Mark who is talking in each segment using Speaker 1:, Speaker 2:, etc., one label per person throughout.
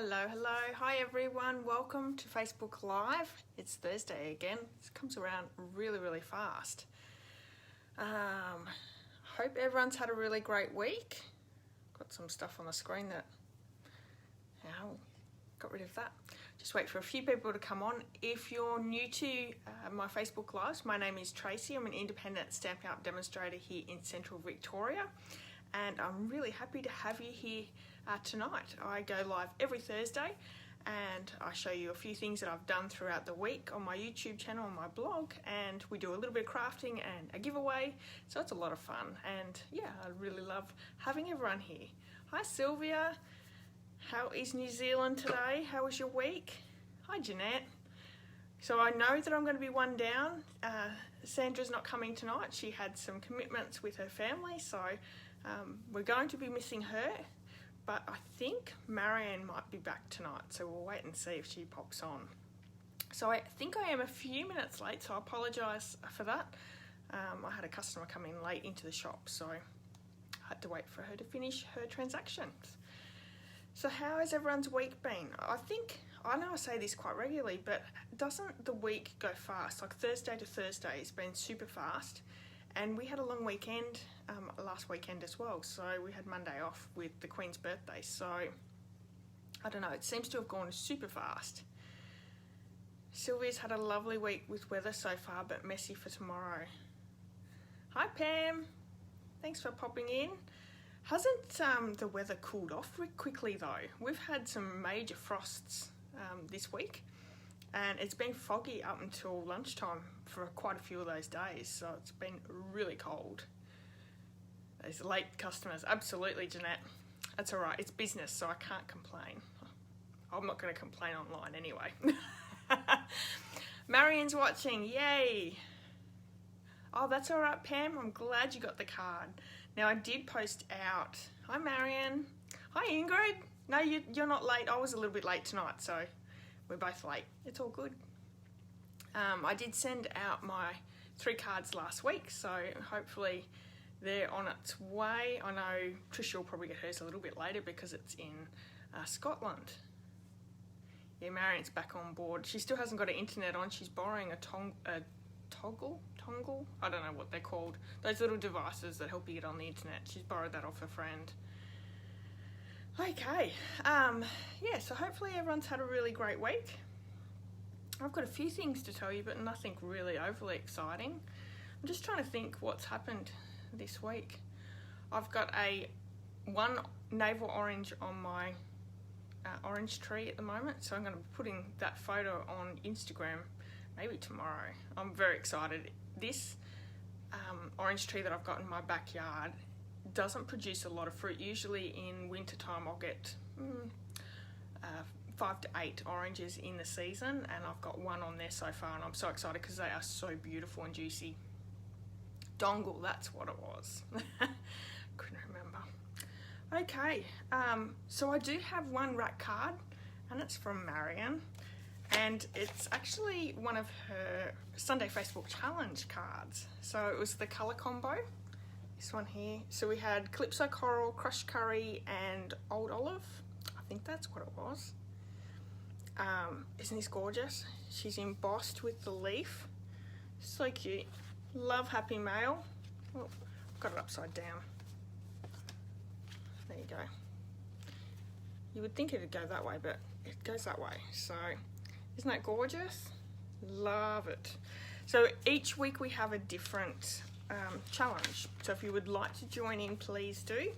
Speaker 1: Hello, hi everyone, welcome to Facebook Live. It's Thursday again. It comes around really fast. Hope everyone's had a really great week. Got some stuff on the screen that, got rid of that. Just wait for a few people to come on. If you're new to my Facebook Lives, my name is Tracy. I'm an independent Stampin' Up! Demonstrator here in Central Victoria, and I'm really happy to have you here tonight. I go live every Thursday and I show you a few things that I've done throughout the week on my YouTube channel and my blog, and we do a little bit of crafting and a giveaway, so it's a lot of fun. And yeah, I really love having everyone here. Hi Sylvia, how is New Zealand today? How was your week? Hi Jeanette. So I know that I'm going to be one down. Sandra's not coming tonight. She had some commitments with her family, so we're going to be missing her. But I think Marianne might be back tonight, so we'll wait and see if she pops on. So I think I am a few minutes late, so I apologise for that. I had a customer come in late into the shop, so I had to wait for her to finish her transactions. So how has everyone's week been? I know I say this quite regularly, but doesn't the week go fast? Like Thursday to Thursday has been super fast. And we had a long weekend last weekend as well, so we had Monday off with the Queen's birthday, so I don't know, it seems to have gone super fast. Sylvia's had a lovely week with weather so far, but messy for tomorrow. Hi Pam, thanks for popping in. Hasn't the weather cooled off quickly though? We've had some major frosts this week, and it's been foggy up until lunchtime for quite a few of those days, so it's been really cold. Those late customers, absolutely Jeanette. That's all right, it's business, so I can't complain. I'm not going to complain online anyway. Marianne's watching, yay! Oh, that's all right, Pam, I'm glad you got the card. Now, I did post out, hi Marianne. Hi Ingrid. No, you're not late. I was a little bit late tonight, so we're both late. It's all good. I did send out my 3 cards last week, so hopefully they're on its way. I know Tricia will probably get hers a little bit later because it's in Scotland. Yeah, Marianne's back on board. She still hasn't got her internet on. She's borrowing a toggle? I don't know what they're called. Those little devices that help you get on the internet. She's borrowed that off her friend. Okay, yeah, so hopefully everyone's had a really great week. I've got a few things to tell you, but nothing really overly exciting. I'm just trying to think what's happened this week. I've got one navel orange on my orange tree at the moment, so I'm going to be putting that photo on Instagram maybe tomorrow. I'm very excited. This orange tree that I've got in my backyard doesn't produce a lot of fruit. Usually in winter time I'll get 5 to 8 oranges in the season, and I've got one on there so far, and I'm so excited because they are so beautiful and juicy. Dongle, that's what it was. Couldn't remember. Okay, so I do have one rack card, and it's from Marianne, and it's actually one of her Sunday Facebook challenge cards. So it was the colour combo. This one here. So we had Calypso Coral, Crushed Curry, and Old Olive. I think that's what it was. Isn't this gorgeous? She's embossed with the leaf. So cute. Love Happy Mail. Oh, got it upside down. There you go. You would think it'd go that way, but it goes that way. So, isn't that gorgeous? Love it. So each week we have a different challenge, so if you would like to join in, please do.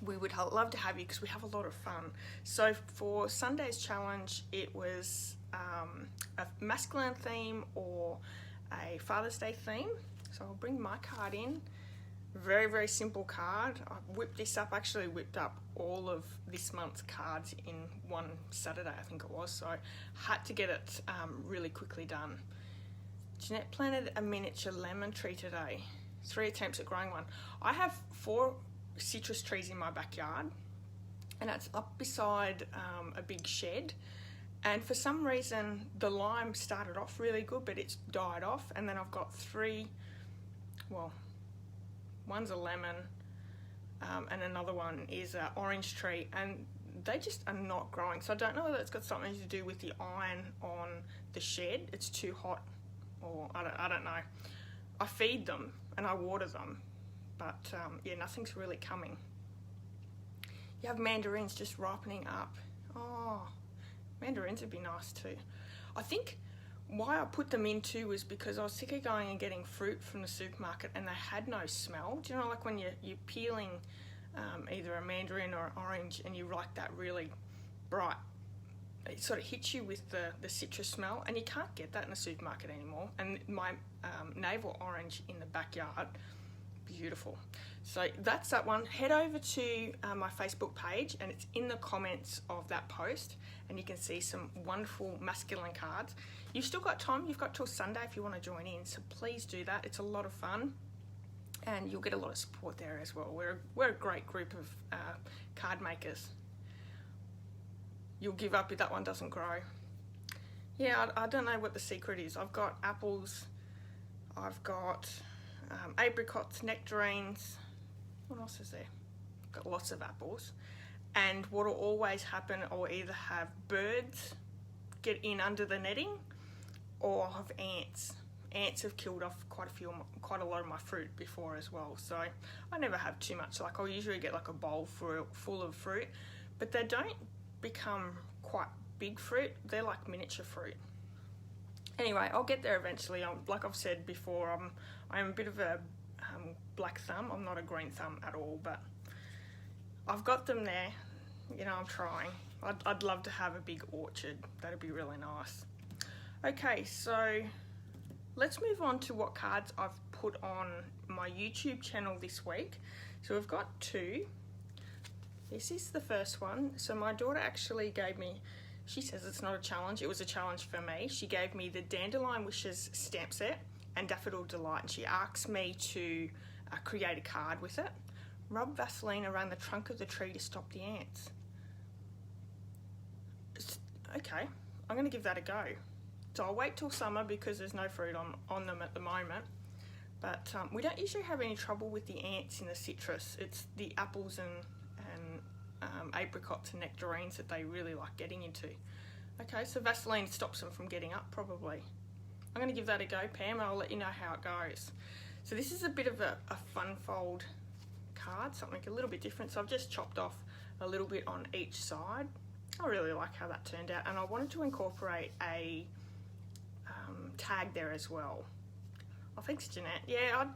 Speaker 1: We would love to have you because we have a lot of fun. So for Sunday's challenge, it was a masculine theme or a Father's Day theme. So I'll bring my card in. Very simple card. I whipped this up, actually whipped up all of this month's cards in one Saturday, I think it was, so I had to get it really quickly done. Jeanette planted a miniature lemon tree today. 3 attempts at growing one. I have 4 citrus trees in my backyard, and it's up beside a big shed. And for some reason, the lime started off really good, but it's died off. And then I've got 3, well, one's a lemon, and another one is an orange tree. And they just are not growing. So I don't know whether it's got something to do with the iron on the shed. It's too hot, or I don't know. I feed them and I water them, but yeah, nothing's really coming. You have mandarins just ripening up. Oh, mandarins would be nice too. I think why I put them in too was because I was sick of going and getting fruit from the supermarket and they had no smell. Do you know, like when you're peeling either a mandarin or an orange and you like that really bright, it sort of hits you with the citrus smell, and you can't get that in the supermarket anymore. And my navel orange in the backyard, beautiful. So that's that one. Head over to my Facebook page and it's in the comments of that post, and you can see some wonderful masculine cards. You've still got time. You've got till Sunday if you want to join in, so please do that. It's a lot of fun and you'll get a lot of support there as well. We're a great group of card makers. You'll give up if that one doesn't grow. Yeah, I don't know what the secret is. I've got apples, I've got apricots, nectarines. What else is there? I've got lots of apples. And what will always happen, I'll either have birds get in under the netting, or I'll have ants. Ants have killed off quite a lot of my fruit before as well. So I never have too much. Like I'll usually get like a bowl full of fruit, but they don't become quite big fruit. They're like miniature fruit. Anyway, I'll get there eventually. Like I've said before, I'm a bit of a black thumb. I'm not a green thumb at all, but I've got them there. You know, I'm trying. I'd love to have a big orchard. That'd be really nice. Okay, so let's move on to what cards I've put on my YouTube channel this week. So we've got two. This is the first one. So my daughter actually gave me, she says it's not a challenge, it was a challenge for me. She gave me the Dandelion Wishes stamp set and Daffodil Delight, and she asked me to create a card with it. Rub Vaseline around the trunk of the tree to stop the ants. Okay, I'm going to give that a go. So I'll wait till summer because there's no fruit on them at the moment. But we don't usually have any trouble with the ants in the citrus. It's the apples and apricots and nectarines that they really like getting into. Okay, so Vaseline stops them from getting up probably. I'm going to give that a go, Pam, and I'll let you know how it goes. So this is a bit of a fun fold card, something a little bit different. So I've just chopped off a little bit on each side. I really like how that turned out, and I wanted to incorporate a tag there as well. Oh, thanks, Jeanette. Yeah,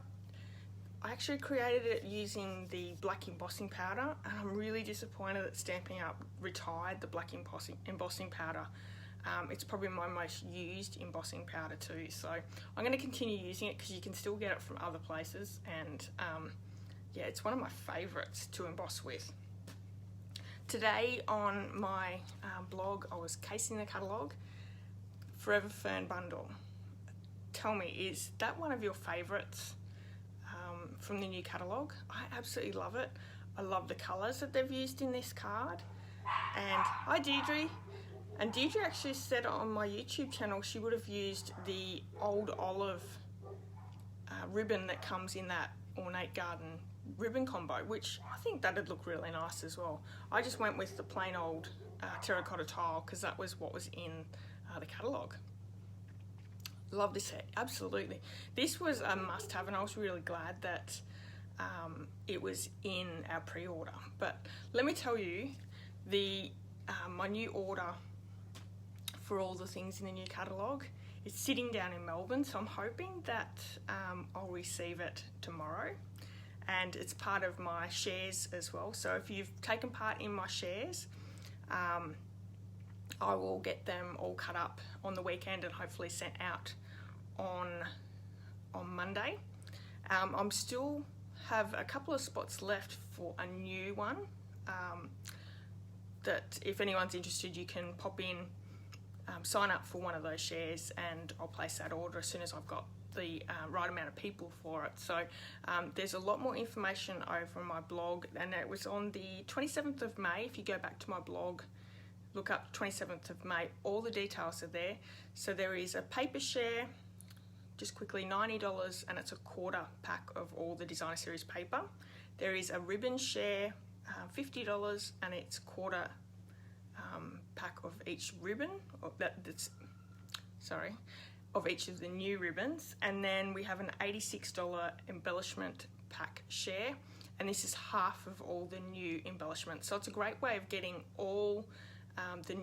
Speaker 1: I actually created it using the black embossing powder, and I'm really disappointed that Stampin' Up retired the black embossing powder. It's probably my most used embossing powder too, so I'm going to continue using it because you can still get it from other places, and yeah, it's one of my favourites to emboss with. Today on my blog, I was casing the catalogue, Forever Fern Bundle. Tell me, is that one of your favourites from the new catalogue? I absolutely love it. I love the colours that they've used in this card. And hi Deirdre. And Deirdre actually said on my YouTube channel she would have used the old olive ribbon that comes in that Ornate Garden ribbon combo, which I think that'd look really nice as well. I just went with the plain old terracotta tile because that was what was in the catalogue. Love this set, absolutely. This was a must-have, and I was really glad that it was in our pre-order. But let me tell you, my new order for all the things in the new catalogue is sitting down in Melbourne, so I'm hoping that I'll receive it tomorrow. And it's part of my shares as well. So if you've taken part in my shares, I will get them all cut up on the weekend and hopefully sent out on Monday. I'm still have a couple of spots left for a new one that if anyone's interested, you can pop in, sign up for one of those shares, and I'll place that order as soon as I've got the right amount of people for it. So there's a lot more information over on my blog, and it was on the 27th of May. If you go back to my blog, look up 27th of May, all the details are there. So there is a paper share, just quickly $90, and it's a quarter pack of all the designer series paper. There is a ribbon share, $50, and it's quarter pack of each ribbon, of each of the new ribbons. And then we have an $86 embellishment pack share, and this is half of all the new embellishments. So it's a great way of getting all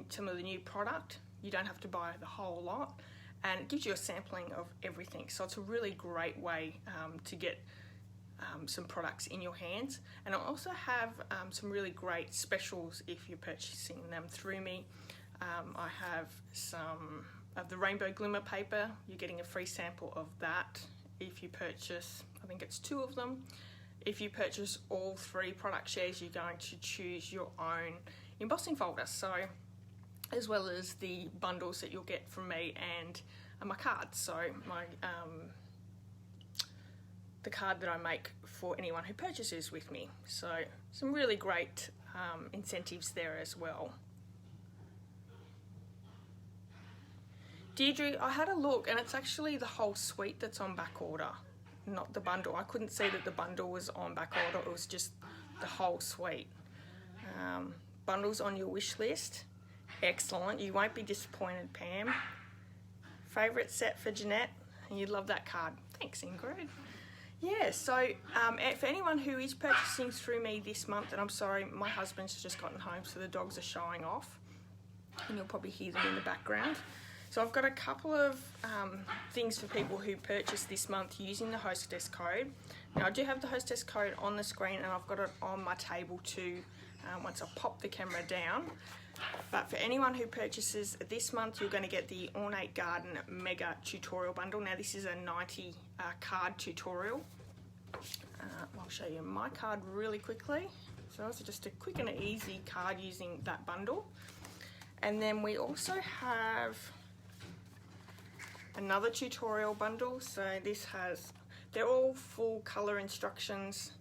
Speaker 1: some of the new product. You don't have to buy the whole lot, and it gives you a sampling of everything. So it's a really great way to get some products in your hands. And I also have some really great specials if you're purchasing them through me. I have some of the rainbow glimmer paper. You're getting a free sample of that if you purchase, I think it's 2 of them. If you purchase all 3 product shares, you're going to choose your own embossing folder. So, as well as the bundles that you'll get from me and my cards. So the card that I make for anyone who purchases with me. So some really great incentives there as well. Deirdre, I had a look, and it's actually the whole suite that's on back order, not the bundle. I couldn't see that the bundle was on back order. It was just the whole suite. Bundles on your wish list. Excellent. You won't be disappointed, Pam. Favourite set for Jeanette? And you'd love that card. Thanks, Ingrid. Yeah, so for anyone who is purchasing through me this month, and I'm sorry, my husband's just gotten home, so the dogs are showing off, and you'll probably hear them in the background. So I've got a couple of things for people who purchase this month using the hostess code. Now I do have the hostess code on the screen, and I've got it on my table too once I pop the camera down. But for anyone who purchases this month, you're going to get the Ornate Garden Mega Tutorial Bundle. Now this is a 90 card tutorial. I'll show you my card really quickly. So it's just a quick and easy card using that bundle. And then we also have another tutorial bundle. So this has, they're all full color instructions,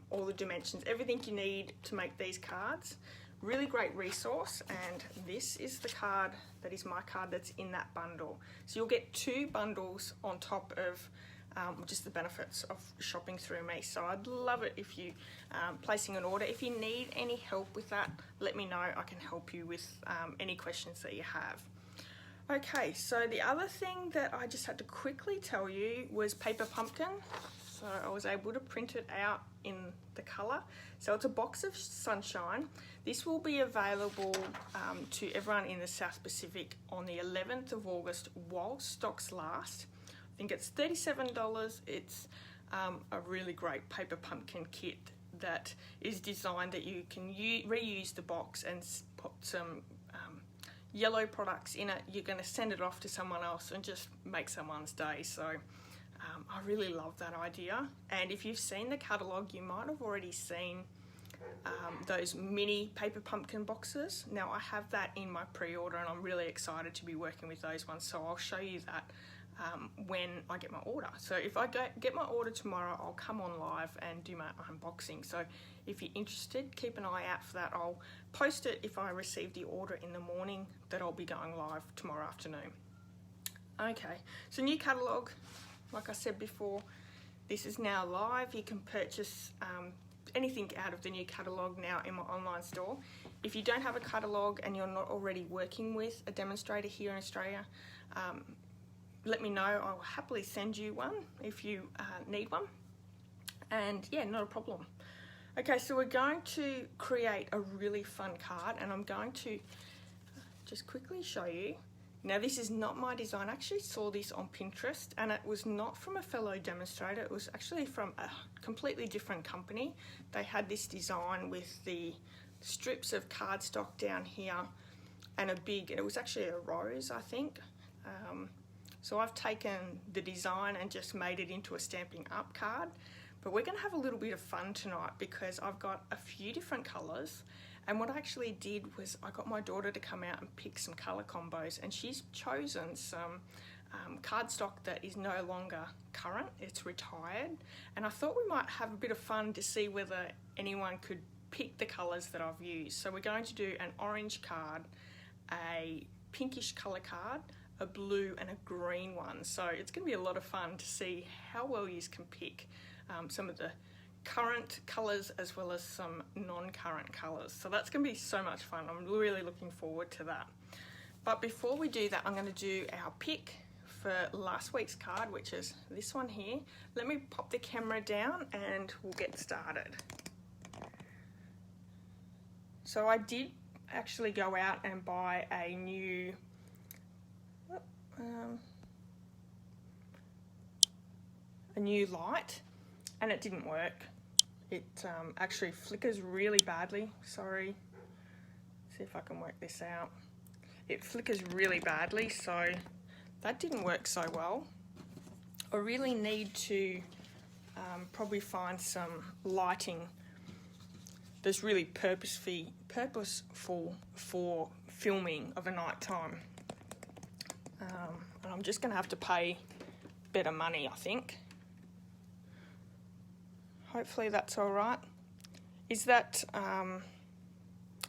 Speaker 1: all the dimensions, everything you need to make these cards. Really great resource, and this is the card that is my card that's in that bundle. So you'll get 2 bundles on top of just the benefits of shopping through me. So I'd love it if you placing an order. If you need any help with that, let me know. I can help you with any questions that you have. Okay, so the other thing that I just had to quickly tell you was Paper Pumpkin. So I was able to print it out in the colour. So it's a box of sunshine. This will be available to everyone in the South Pacific on the 11th of August while stocks last. I think it's $37. It's a really great Paper Pumpkin kit that is designed that you can reuse the box and put some yellow products in it. You're going to send it off to someone else and just make someone's day. So I really love that idea. And if you've seen the catalogue, you might have already seen those mini Paper Pumpkin boxes. Now I have that in my pre-order, and I'm really excited to be working with those ones. So I'll show you that when I get my order. So if I get my order tomorrow, I'll come on live and do my unboxing. So if you're interested, keep an eye out for that. I'll post it if I receive the order in the morning that I'll be going live tomorrow afternoon. Okay, so new catalogue. Like I said before, this is now live. You can purchase anything out of the new catalogue now in my online store. If you don't have a catalogue and you're not already working with a demonstrator here in Australia, let me know. I'll happily send you one if you need one. And yeah, not a problem. Okay, so we're going to create a really fun card, and I'm going to just quickly show you. Now this is not my design. I actually saw this on Pinterest, and it was not from a fellow demonstrator. It was actually from a completely different company. They had this design with the strips of cardstock down here and it was actually a rose, I think. So I've taken the design and just made it into a Stampin' Up card. But we're gonna have a little bit of fun tonight because I've got a few different colors. And what I actually did was I got my daughter to come out and pick some colour combos, and she's chosen some cardstock that is no longer current, it's retired. And I thought we might have a bit of fun to see whether anyone could pick the colours that I've used. So we're going to do an orange card, a pinkish colour card, a blue and a green one. So it's going to be a lot of fun to see how well you can pick some of the current colours as well as some non-current colours. So that's going to be so much fun. I'm really looking forward to that. But before we do that, I'm going to do our pick for last week's card, which is this one here. Let me pop the camera down and we'll get started. So I did actually go out and buy a new light, and it didn't work. It actually flickers really badly. Sorry, see if I can work this out. It flickers really badly, so that didn't work so well. I really need to probably find some lighting that's really purposeful for filming of a night time. And I'm just going to have to pay better money, I think. Hopefully that's all right. Is that,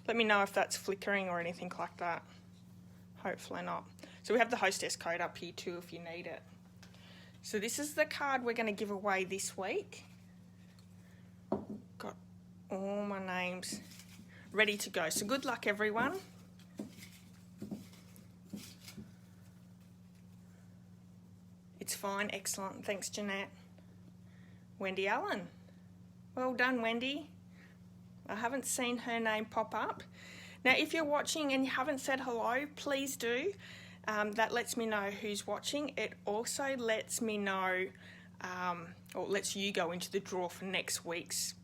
Speaker 1: let me know if that's flickering or anything like that. Hopefully not. So we have the hostess code up here too if you need it. So this is the card we're going to give away this week. Got all my names ready to go. So good luck, everyone. It's fine. Excellent. Thanks, Jeanette. Wendy Allen. Well done, Wendy. I haven't seen her name pop up. Now, if you're watching and you haven't said hello, please do. That lets me know who's watching. It also lets me know, or lets you go into the draw for next week's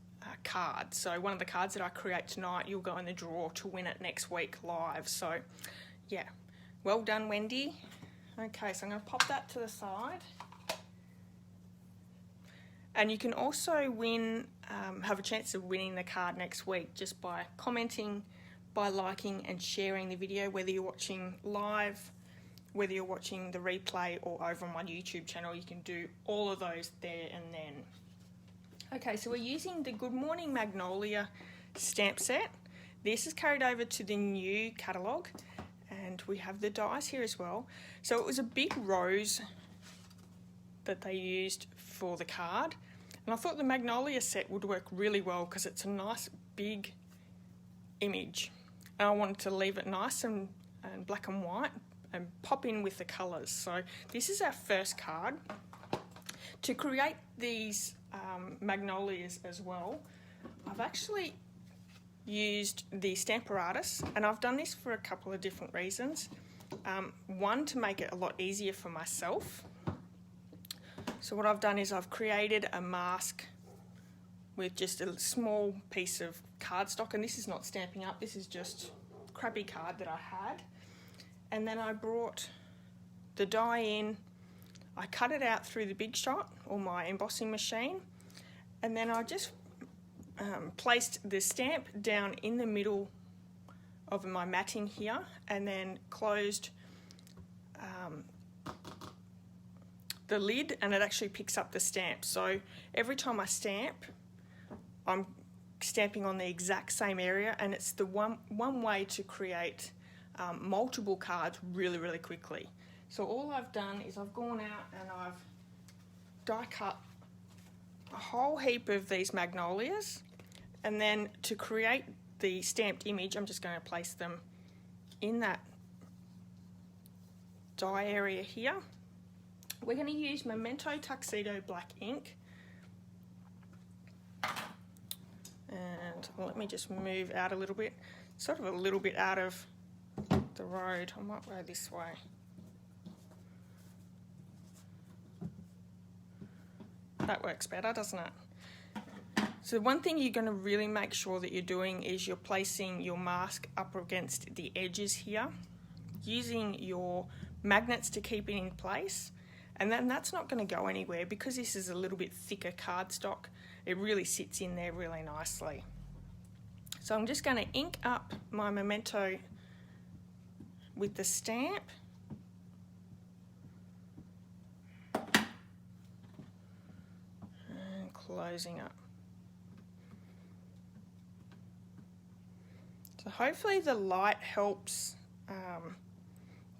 Speaker 1: card. So one of the cards that I create tonight, you'll go in the draw to win it next week live. So, yeah. Well done, Wendy. Okay, so I'm going to pop that to the side. And you can also win, have a chance of winning the card next week just by commenting, by liking and sharing the video, whether you're watching live, whether you're watching the replay or over on my YouTube channel. You can do all of those there and then. Okay, so we're using the Good Morning Magnolia stamp set. This is carried over to the new catalogue, and we have the dies here as well. So it was a big rose that they used for the card, and I thought the Magnolia set would work really well because it's a nice big image, and I wanted to leave it nice and black and white and pop in with the colours. So this is our first card. To create these magnolias as well, I've actually used the Stamparatus, and I've done this for a couple of different reasons. One, to make it a lot easier for myself. So what I've done is I've created a mask with just a small piece of cardstock, and this is not Stampin' Up, this is just crappy card that I had. And then I brought the die in, I cut it out through the Big Shot or my embossing machine, and then I just placed the stamp down in the middle of my matting here, and then closed the lid, and it actually picks up the stamp. So every time I stamp, I'm stamping on the exact same area, and it's the one way to create multiple cards really, really quickly. So all I've done is I've gone out and I've die cut a whole heap of these magnolias, and then to create the stamped image, I'm just going to place them in that die area here. We're going to use Memento Tuxedo black ink, and let me just move out a little bit, sort of a little bit out of the road. I might go this way. That works better, doesn't it? So one thing you're going to really make sure that you're doing is you're placing your mask up against the edges here, using your magnets to keep it in place, and then that's not going to go anywhere because this is a little bit thicker cardstock. It really sits in there really nicely. So I'm just going to ink up my Memento with the stamp. And closing up. So hopefully the light helps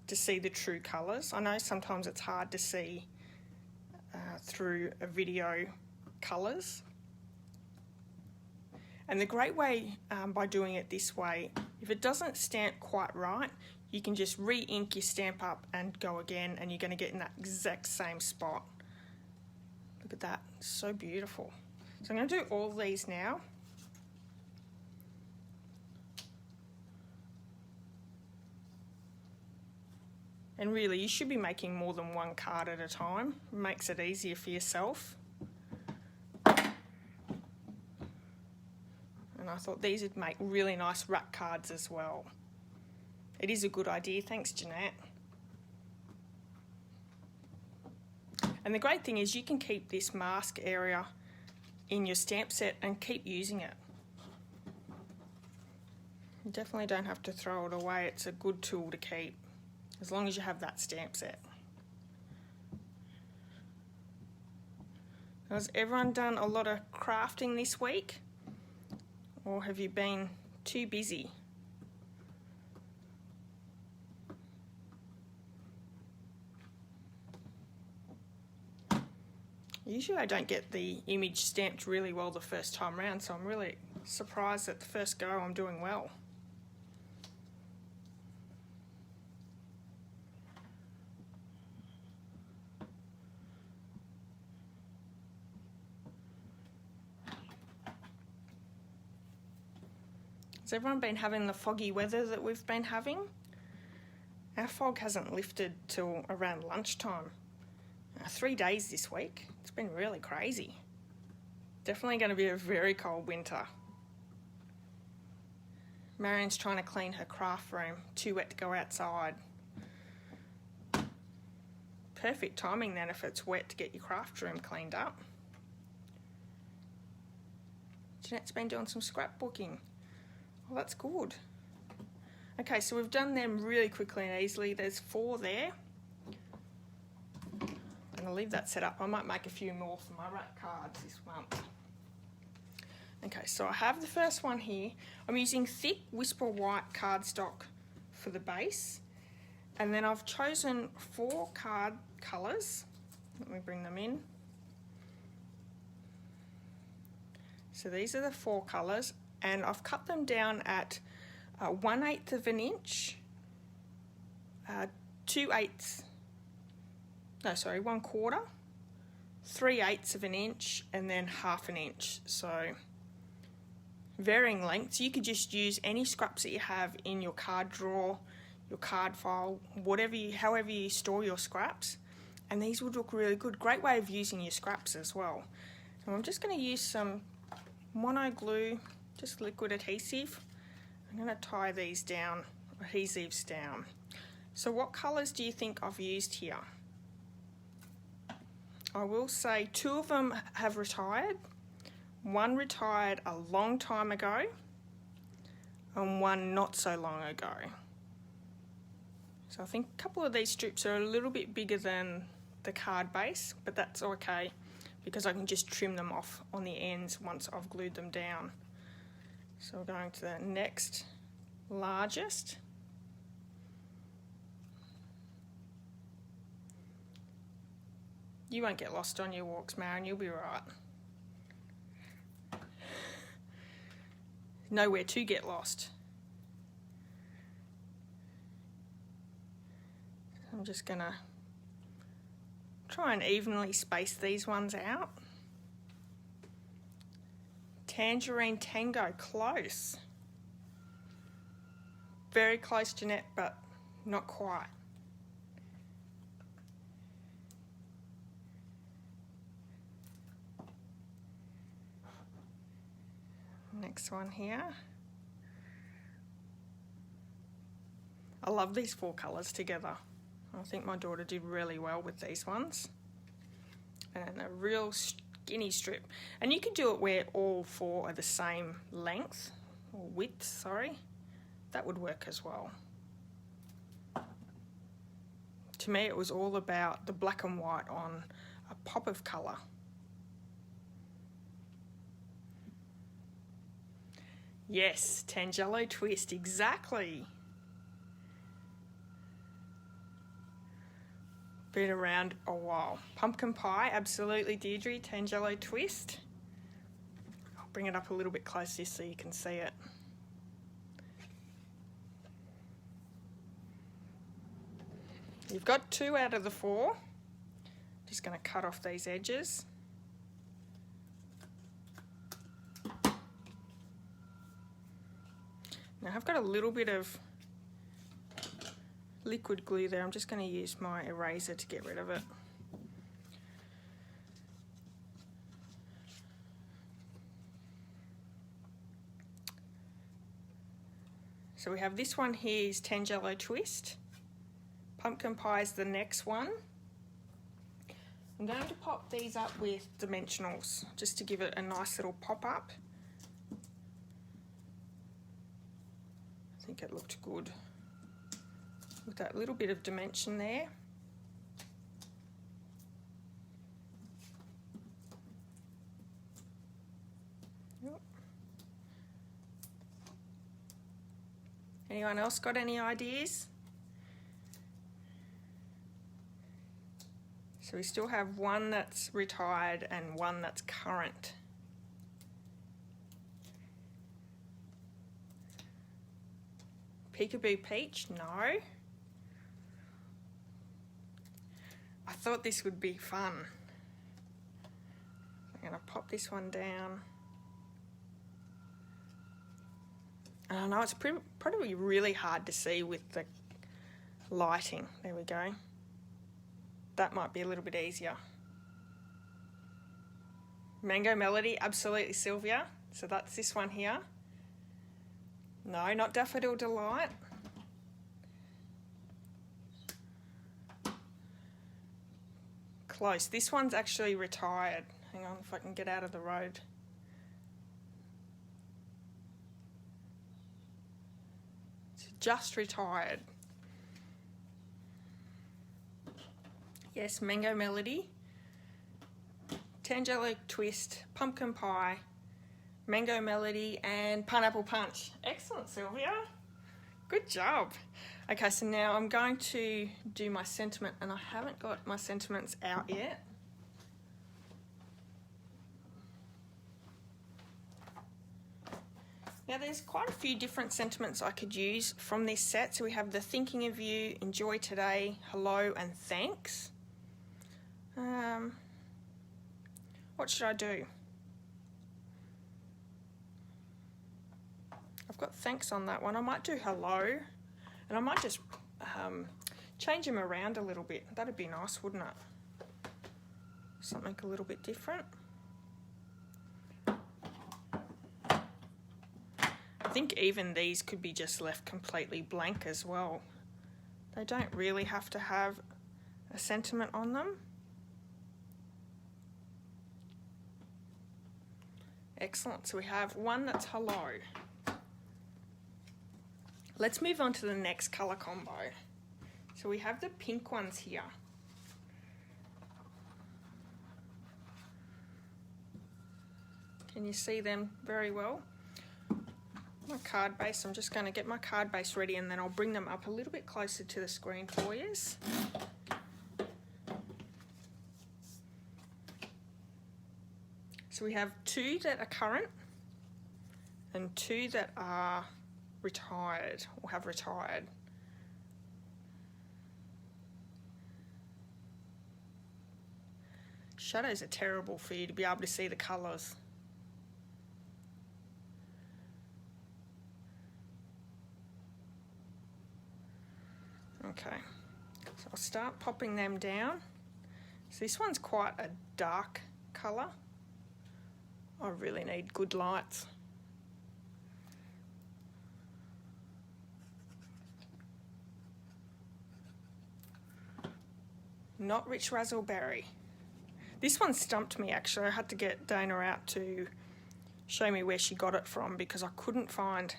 Speaker 1: to see the true colours. I know sometimes it's hard to see through a video colours. And the great way by doing it this way, if it doesn't stamp quite right, you can just re-ink your stamp up and go again, and you're going to get in that exact same spot. Look at that, so beautiful. So I'm going to do all of these now. And really, you should be making more than one card at a time. It makes it easier for yourself. And I thought these would make really nice wrap cards as well. It is a good idea, thanks Jeanette. And the great thing is you can keep this mask area in your stamp set and keep using it. You definitely don't have to throw it away. It's a good tool to keep, as long as you have that stamp set. Has everyone done a lot of crafting this week? Or have you been too busy? Usually I don't get the image stamped really well the first time round, so I'm really surprised that the first go I'm doing well. Has everyone been having the foggy weather that we've been having? Our fog hasn't lifted till around lunchtime. 3 days this week. It's been really crazy. Definitely going to be a very cold winter. Marion's trying to clean her craft room. Too wet to go outside. Perfect timing then if it's wet to get your craft room cleaned up. Jeanette's been doing some scrapbooking. Well, that's good. Okay, so we've done them really quickly and easily. There's 4 there. I'm going to leave that set up. I might make a few more for my wrap cards this month. Okay, so I have the first one here. I'm using thick Whisper White cardstock for the base. And then I've chosen 4 card colours. Let me bring them in. So these are the 4 colours, and I've cut them down at 1/8 of an inch, 2/8, no sorry, 1/4, 3/8 of an inch, and then 1/2 an inch. So varying lengths. You could just use any scraps that you have in your card drawer, your card file, however you store your scraps, and these would look really good. Great way of using your scraps as well. And I'm just going to use some mono glue, just liquid adhesive. I'm going to tie these down, adhesives down. So what colours do you think I've used here? I will say 2 of them have retired. 1 retired a long time ago, and 1 not so long ago. So I think a couple of these strips are a little bit bigger than the card base, but that's okay because I can just trim them off on the ends once I've glued them down. So we're going to the next largest. You won't get lost on your walks, Marion, you'll be right. Nowhere to get lost. I'm just gonna try and evenly space these ones out. Tangerine Tango, close. Very close, Jeanette, but not quite. Next one here. I love these 4 colours together. I think my daughter did really well with these ones. And a real skinny strip. And you can do it where all 4 are the same length, or width, sorry. That would work as well. To me, it was all about the black and white on a pop of colour. Yes, Tangelo twist, exactly. Been around a while. Pumpkin pie, absolutely, Deirdre. Tangelo twist. I'll bring it up a little bit closer so you can see it. You've got 2 out of the 4. Just going to cut off these edges. Now I've got a little bit of liquid glue there. I'm just going to use my eraser to get rid of it. So we have this one here is Tangelo Twist. Pumpkin Pie is the next one. I'm going to pop these up with dimensionals just to give it a nice little pop up. I think it looked good with that little bit of dimension there. Anyone else got any ideas? So we still have one that's retired and one that's current. Peekaboo Peach, no. I thought this would be fun. I'm gonna pop this one down. And I know it's probably really hard to see with the lighting. There we go. That might be a little bit easier. Mango Melody, absolutely Sylvia. So that's this one here. No, not Daffodil Delight. Close. This one's actually retired. Hang on if I can get out of the road. It's just retired. Yes, Mango Melody, Tangelo Twist, Pumpkin Pie, Mango Melody, and Pineapple Punch. Excellent, Sylvia. Good job. Okay, so now I'm going to do my sentiment, and I haven't got my sentiments out yet. Now there's quite a few different sentiments I could use from this set. So we have the thinking of you, enjoy today, hello, and thanks. What should I do? I've got thanks on that one. I might do hello, and I might just change them around a little bit. That'd be nice, wouldn't it? Something a little bit different. I think even these could be just left completely blank as well. They don't really have to have a sentiment on them. Excellent, so we have one that's hello. Let's move on to the next colour combo. So we have the pink ones here. Can you see them very well? My card base, I'm just going to get my card base ready and then I'll bring them up a little bit closer to the screen for you. So we have 2 that are current and 2 that are retired or have retired. Shadows are terrible for you to be able to see the colours. Okay, so I'll start popping them down. So this one's quite a dark colour. I really need good lights. Not Rich Razzleberry. This one stumped me actually. I had to get Dana out to show me where she got it from because I couldn't find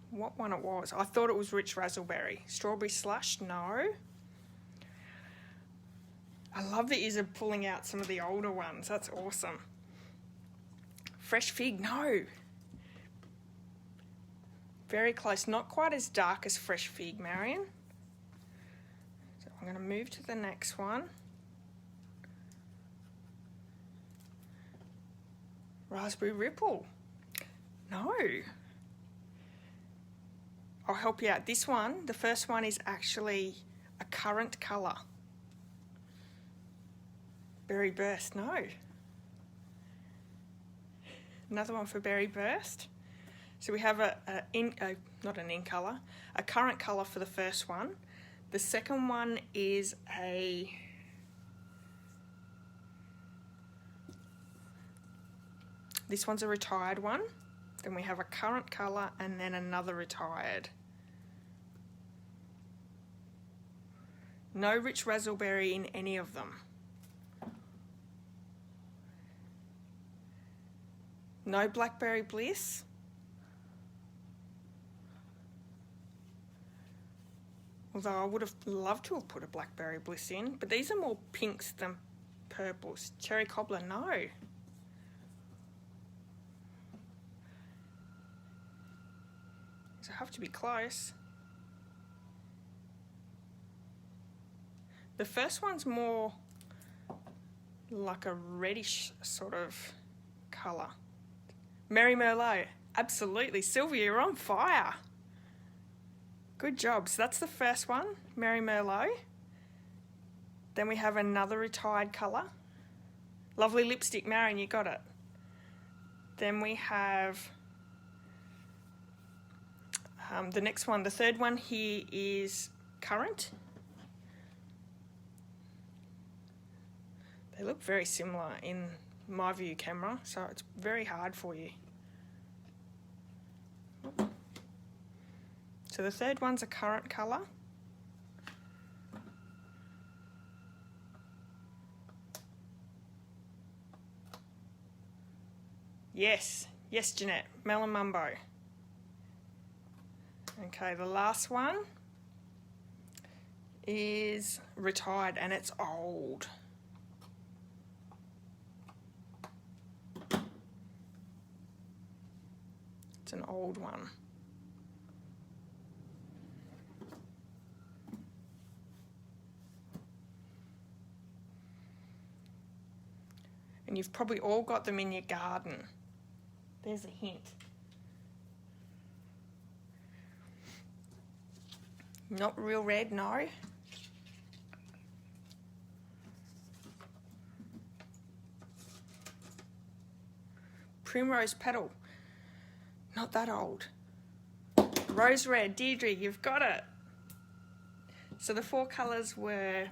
Speaker 1: what one it was. I thought it was Rich Razzleberry. Strawberry Slush, no. I love that you're pulling out some of the older ones. That's awesome. Fresh Fig, no. Very close. Not quite as dark as Fresh Fig, Marion. So I'm going to move to the next one. Raspberry Ripple. No. I'll help you out. This one, the first one, is actually a current colour. Berry Burst, no. Another one for Berry Burst. So we have not an in colour, a current colour for the first one. The second one is this one's a retired one. Then we have a current colour and then another retired. No rich raspberry in any of them. No Blackberry Bliss. Although I would have loved to have put a Blackberry Bliss in, but these are more pinks than purples. Cherry Cobbler, no. So I have to be close. The first one's more like a reddish sort of colour. Merry Merlot, absolutely. Sylvia, you're on fire. Good job. So that's the first one, Merry Merlot. Then we have another retired colour. Lovely Lipstick, Marion, you got it. Then we have the next one. The third one here is current. They look very similar in my view camera, so it's very hard for you. So the third one's a current colour. Yes, yes, Jeanette, Melon Mumbo. Okay, the last one is retired and it's old. It's an old one. And you've probably all got them in your garden. There's a hint. Not real red, no. Primrose Petal. Not that old. Rose Red, Deirdre, you've got it. So the four colours were,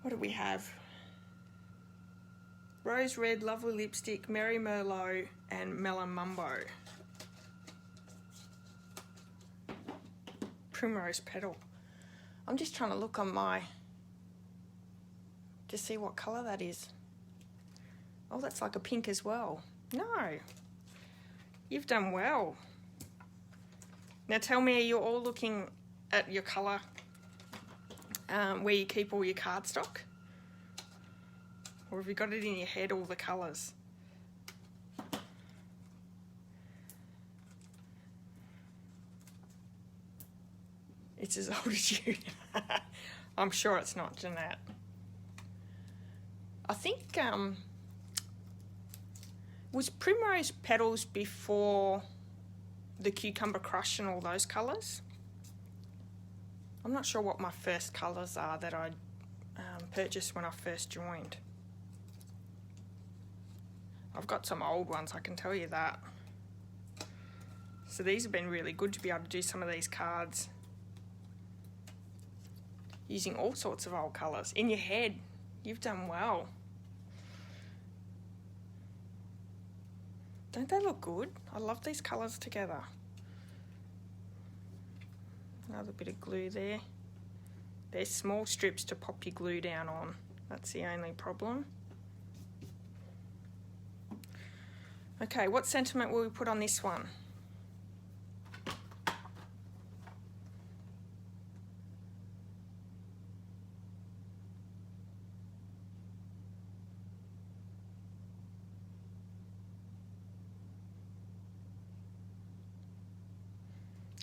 Speaker 1: what do we have? Rose Red, Lovely Lipstick, Merry Merlot, and Melon Mumbo. Primrose Petal. I'm just trying to look on to see what colour that is. Oh, that's like a pink as well. No. You've done well. Now tell me, are you all looking at your colour where you keep all your cardstock? Or have you got it in your head, all the colours? It's as old as you. I'm sure it's not, Jeanette. I think, was Primrose Petals before the Cucumber Crush and all those colours? I'm not sure what my first colours are that I purchased when I first joined. I've got some old ones, I can tell you that. So these have been really good to be able to do some of these cards using all sorts of old colours. In your head, you've done well. Don't they look good? I love these colours together. Another bit of glue there. There's small strips to pop your glue down on. That's the only problem. Okay, what sentiment will we put on this one?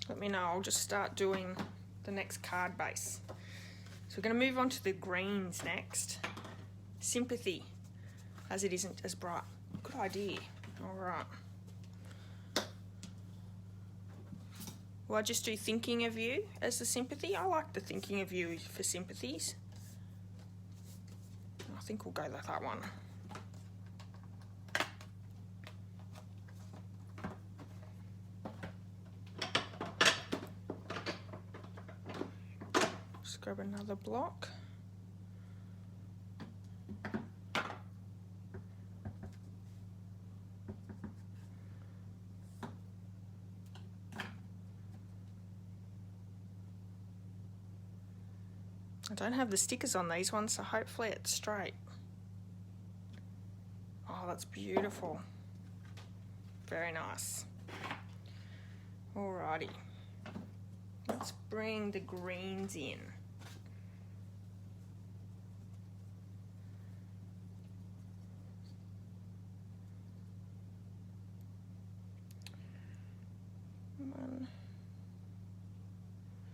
Speaker 1: Let me know, I'll just start doing the next card base. So we're going to move on to the greens next. Sympathy, as it isn't as bright. Good idea. All right. Will I just do thinking of you as the sympathy? I like the thinking of you for sympathies. I think we'll go with that one. Just grab another block. I don't have the stickers on these ones, so hopefully it's straight. Oh, that's beautiful. Very nice. Alrighty. Let's bring the greens in.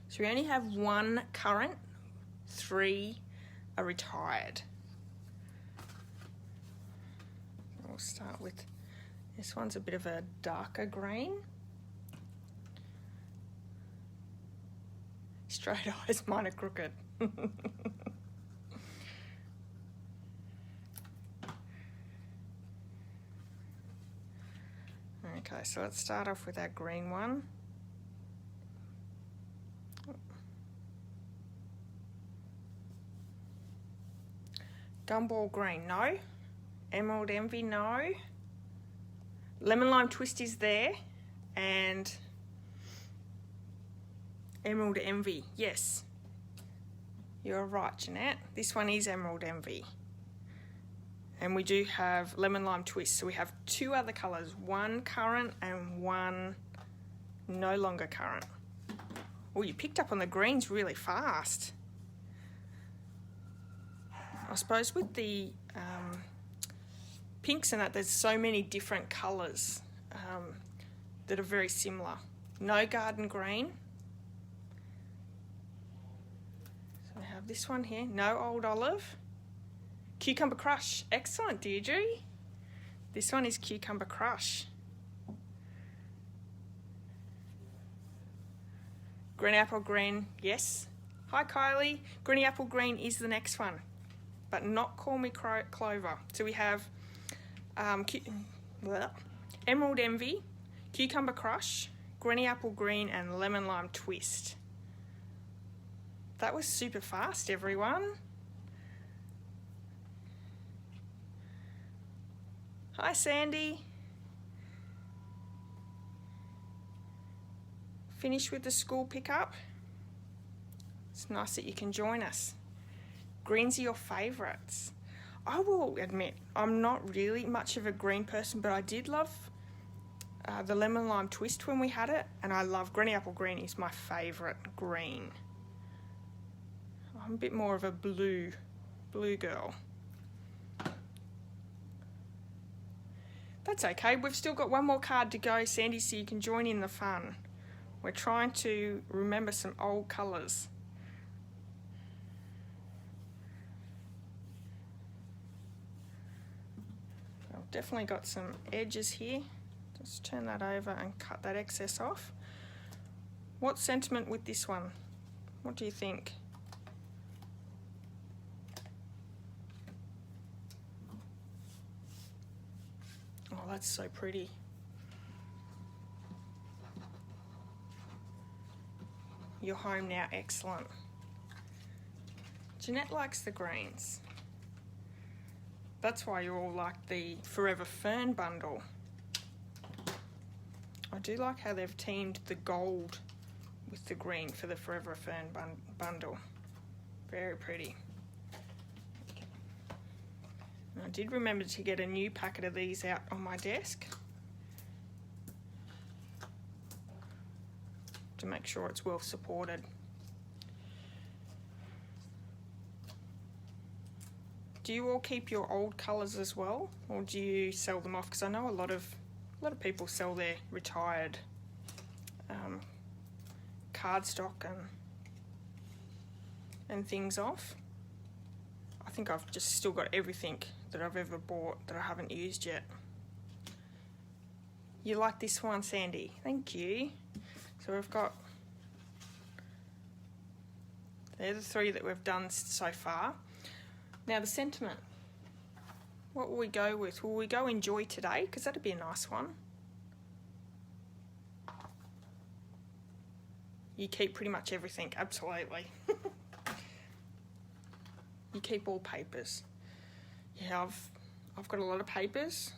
Speaker 1: So we only have one current. 3 are retired. We'll start with this one's a bit of a darker green. Straight eyes, mine are crooked. Okay, so let's start off with our green one. Gumball green, no. Emerald Envy, no. Lemon Lime Twist is there. And Emerald Envy, yes. You're right, Jeanette. This one is Emerald Envy. And we do have Lemon Lime Twist. So we have 2 other colours. One current and one no longer current. Oh, you picked up on the greens really fast. I suppose with the pinks and that, there's so many different colours that are very similar. No garden green. So we have this one here. No old olive. Cucumber Crush. Excellent, Deirdre. This one is Cucumber Crush. Green Apple Green, yes. Hi, Kylie. Green Apple Green is the next one, but not Call Me Clover. So we have Emerald Envy, Cucumber Crush, Granny Apple Green, and Lemon Lime Twist. That was super fast, everyone. Hi, Sandy. Finished with the school pickup. It's nice that you can join us. Greens are your favourites. I will admit, I'm not really much of a green person, but I did love the Lemon Lime Twist when we had it, and I love Granny Apple Green is my favourite green. I'm a bit more of a blue girl. That's okay, we've still got one more card to go, Sandy, so you can join in the fun. We're trying to remember some old colours. I've definitely got some edges here. Just turn that over and cut that excess off. What sentiment with this one? What do you think? Oh, that's so pretty. You're home now, excellent. Jeanette likes the greens. That's why you all like the Forever Fern bundle. I do like how they've teamed the gold with the green for the Forever Fern bundle. Very pretty. And I did remember to get a new packet of these out on my desk to make sure it's well supported. Do you all keep your old colours as well, or do you sell them off? Because I know a lot of people sell their retired cardstock and things off. I think I've just still got everything that I've ever bought that I haven't used yet. You like this one, Sandy? Thank you. So we've got, they're the three that we've done so far. Now the sentiment, what will we go with? Will we go enjoy today? Because that'd be a nice one. You keep pretty much everything, absolutely. You keep all papers. Yeah, I've got a lot of papers.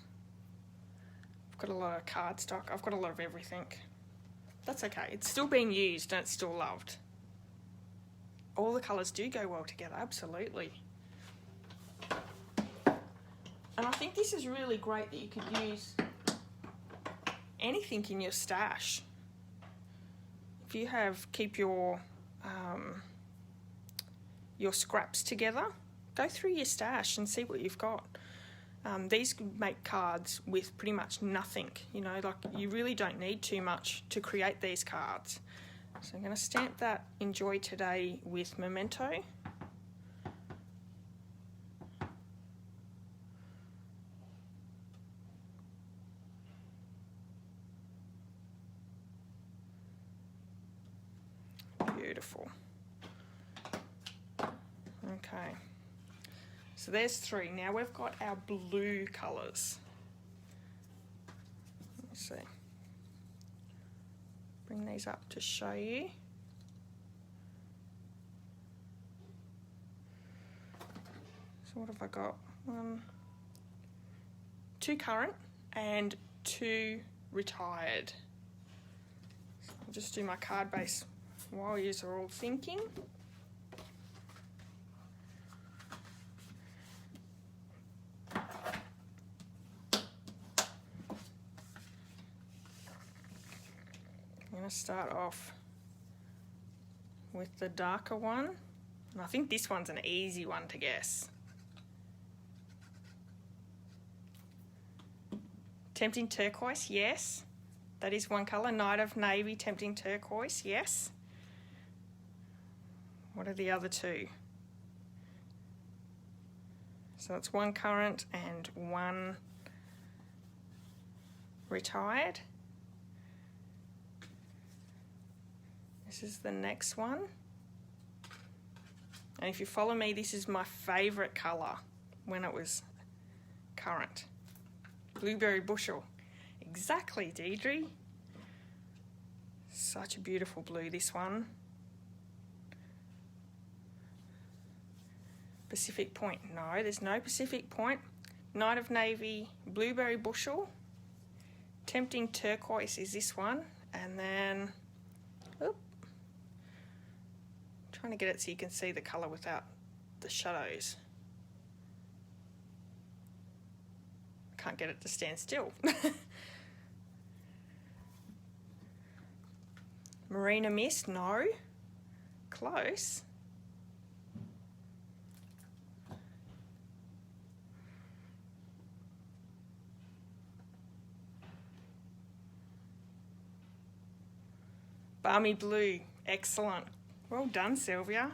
Speaker 1: I've got a lot of cardstock. I've got a lot of everything. That's okay. It's still being used and it's still loved. All the colours do go well together, absolutely. And I think this is really great that you could use anything in your stash. If you keep your scraps together, go through your stash and see what you've got. These make cards with pretty much nothing, you know, like you really don't need too much to create these cards. So I'm going to stamp that Enjoy Today with Memento. Beautiful. Okay. So there's three. Now we've got our blue colours. Let's see. Bring these up to show you. So what have I got? 2 current and 2 retired. So I'll just do my card base while you are all thinking. I'm going to start off with the darker one, and I think this one's an easy one to guess. Tempting Turquoise, yes. That is one colour. Night of Navy, Tempting Turquoise, yes. What are the other two? So it's 1 current and 1 retired. This is the next one. And if you follow me, this is my favourite colour when it was current. Blueberry Bushel. Exactly, Deidre. Such a beautiful blue, this one. Pacific Point. No, there's no Pacific Point. Night of Navy, Blueberry Bushel. Tempting Turquoise is this one. And then, trying to get it so you can see the colour without the shadows. I can't get it to stand still. Marina Mist, no. Close. Balmy Blue, excellent. Well done, Sylvia.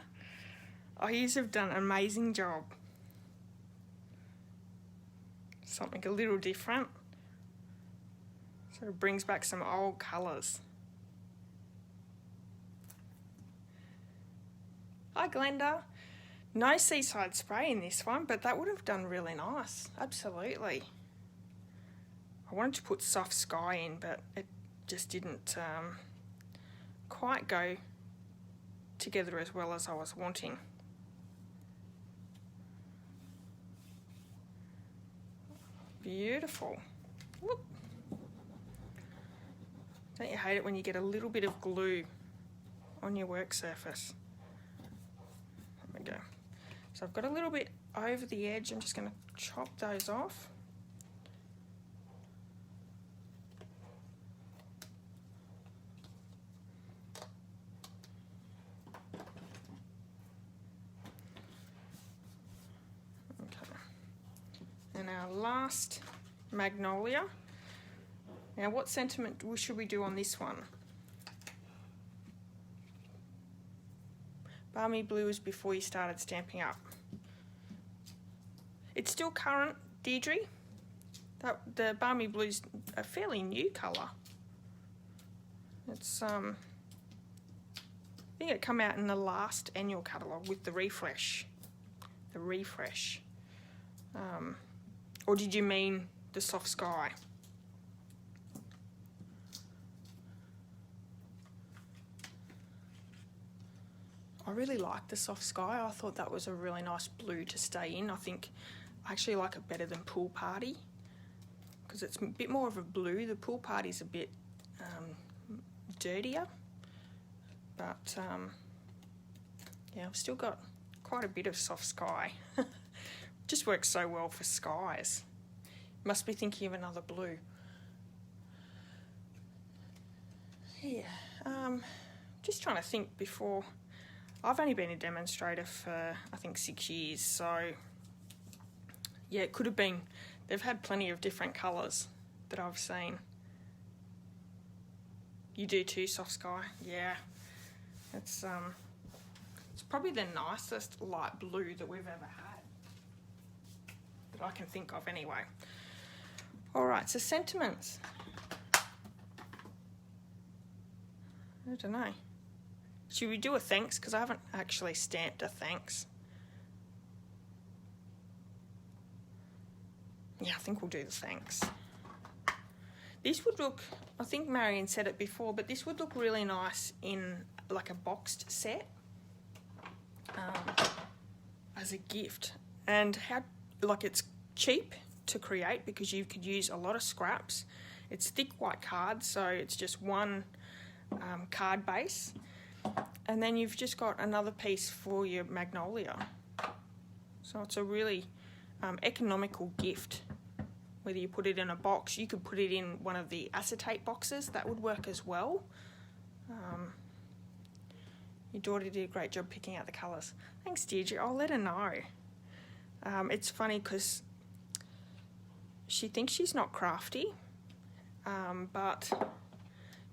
Speaker 1: Oh, you have done an amazing job. Something a little different. Sort of brings back some old colours. Hi, Glenda. No Seaside Spray in this one, but that would have done really nice. Absolutely. I wanted to put Soft Sky in, but it just didn't quite go together as well as I was wanting. Beautiful. Whoop. Don't you hate it when you get a little bit of glue on your work surface? There we go. So I've got a little bit over the edge. I'm just going to chop those off. And our last Magnolia. Now, what sentiment should we do on this one? Balmy Blue is before you started Stampin' Up. It's still current, Deirdre. The Balmy Blue's a fairly new colour. It's I think it came out in the last annual catalogue with the refresh. The refresh. Or did you mean the soft sky? I really like the soft sky. I thought that was a really nice blue to stay in. I think I actually like it better than Pool Party because it's a bit more of a blue. The Pool Party's a bit dirtier, but yeah, I've still got quite a bit of soft sky. Just works so well for skies. Must be thinking of another blue. Yeah, just trying to think before. I've only been a demonstrator for, I think, 6 years, so yeah, it could have been. They've had plenty of different colours that I've seen. You do too, soft sky? Yeah. It's probably the nicest light blue that we've ever had. That I can think of anyway. Alright, so sentiments. I don't know. Should we do a thanks? Because I haven't actually stamped a thanks. Yeah, I think we'll do the thanks. This would look, I think Marion said it before, but this would look really nice in like a boxed set as a gift. And how, like, it's cheap to create because you could use a lot of scraps. It's thick white card, so it's just one card base. And then you've just got another piece for your magnolia. So it's a really economical gift. Whether you put it in a box, you could put it in one of the acetate boxes. That would work as well. Your daughter did a great job picking out the colours. Thanks, Deirdre. I'll let her know. It's funny because she thinks she's not crafty, but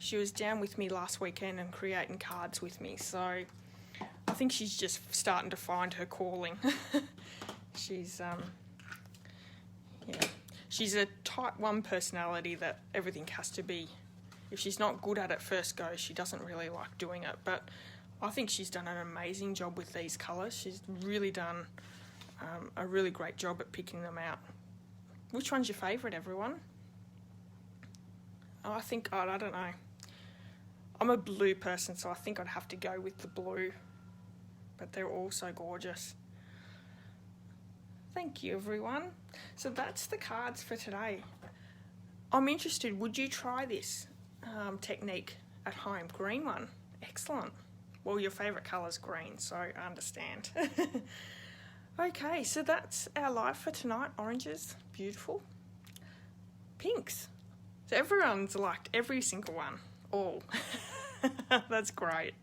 Speaker 1: she was down with me last weekend and creating cards with me, so I think she's just starting to find her calling. She's she's a type 1 personality that everything has to be. If she's not good at it first go, she doesn't really like doing it, but I think she's done an amazing job with these colours. She's really done a really great job at picking them out. Which one's your favourite, everyone? Oh, I think, I don't know. I'm a blue person, so I think I'd have to go with the blue. But they're all so gorgeous. Thank you, everyone. So that's the cards for today. I'm interested, would you try this technique at home? Green one. Excellent. Well, your favourite colour's green, so I understand. Okay, so that's our live for tonight. Oranges, beautiful. Pinks. So everyone's liked every single one. All. That's great.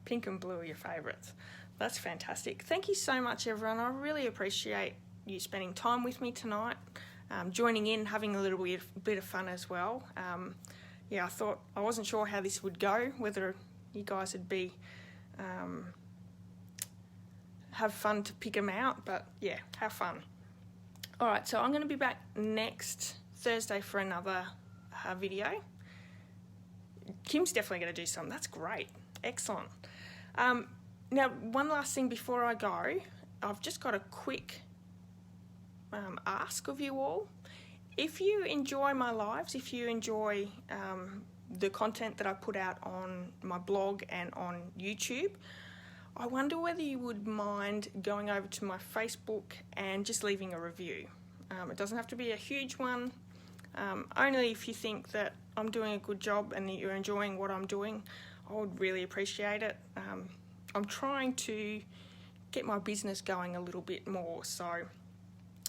Speaker 1: Pink and blue are your favourites. That's fantastic. Thank you so much, everyone. I really appreciate you spending time with me tonight, joining in, having a little bit of fun as well. Yeah, I wasn't sure how this would go, whether you guys would be have fun to pick them out, but yeah, have fun. All right, so I'm going to be back next Thursday for another video. Kim's definitely going to do something. That's great. Excellent. Now, one last thing before I go. I've just got a quick ask of you all. If you enjoy my lives, if you enjoy the content that I put out on my blog and on YouTube, I wonder whether you would mind going over to my Facebook and just leaving a review. It doesn't have to be a huge one. Only if you think that I'm doing a good job and that you're enjoying what I'm doing, I would really appreciate it. I'm trying to get my business going a little bit more, so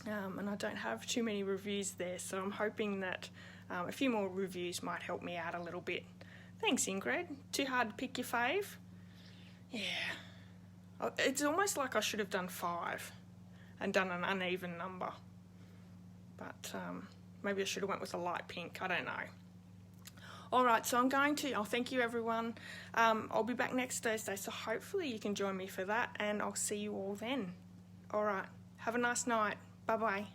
Speaker 1: and I don't have too many reviews there, so I'm hoping that a few more reviews might help me out a little bit. Thanks, Ingrid. Too hard to pick your fave? Yeah. It's almost like I should have done 5 and done an uneven number, but maybe I should have went with a light pink. I don't know. All right, so I'll thank you, everyone. I'll be back next Thursday, so hopefully you can join me for that, and I'll see you all then. All right, have a nice night. Bye-bye.